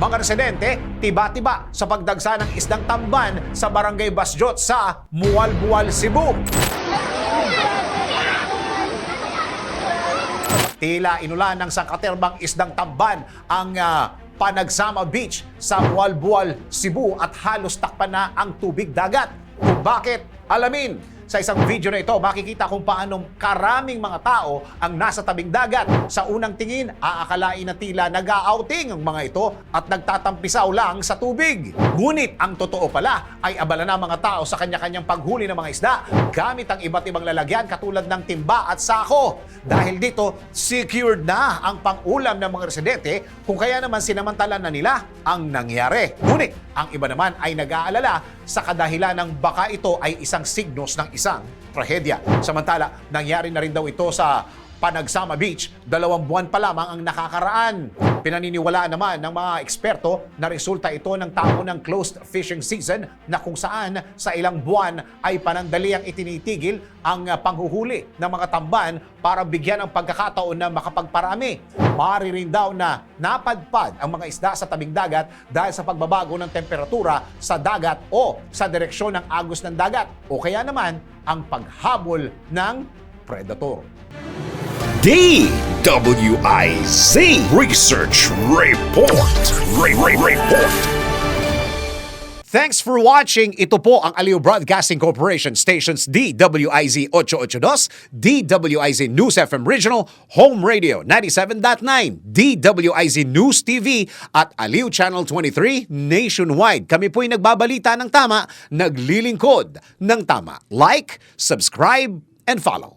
Mga residente, tiba-tiba sa pagdagsa ng isdang tamban sa Barangay Basjot sa Mualbual, Cebu. Tila inulan ng sangkaterbang isdang tamban ang Panagsama Beach sa Mualbual, Cebu at halos takpan na ang tubig dagat. Kung bakit? Alamin! Sa isang video na ito, makikita kung paano karaming mga tao ang nasa tabing dagat. Sa unang tingin, aakalain na tila nag-outing ang mga ito at nagtatampisaw lang sa tubig. Ngunit ang totoo pala ay abala na mga tao sa kanya-kanyang paghuli ng mga isda gamit ang iba't ibang lalagyan katulad ng timba at sako. Dahil dito, secured na ang pang-ulam ng mga residente kung kaya naman sinamantala na nila ang nangyari. Ngunit ang iba naman ay nag-aalala sa kadahilan ng baka ito ay isang signos ng isang trahedya. Samantala, nangyari na rin daw ito sa Panagsama Beach, 2 buwan pa lamang ang nakakaraan. Pinaniniwalaan naman ng mga eksperto na resulta ito ng tao ng closed fishing season na kung saan sa ilang buwan ay panandaliang itinitigil ang panghuhuli ng mga tamban para bigyan ng pagkakataon na makapagparami. Maaari rin daw na napadpad ang mga isda sa tabing dagat dahil sa pagbabago ng temperatura sa dagat o sa direksyon ng agos ng dagat o kaya naman ang paghabol ng predator. DWIZ Research Report. Report. Thanks for watching. Ito po ang Aliw Broadcasting Corporation stations DWIZ 882, DWIZ News FM Regional, Home Radio 97.9, DWIZ News TV at Aliw Channel 23 nationwide. Kami po'y nagbabalita ng tama, naglilingkod ng tama. Like, subscribe, and follow.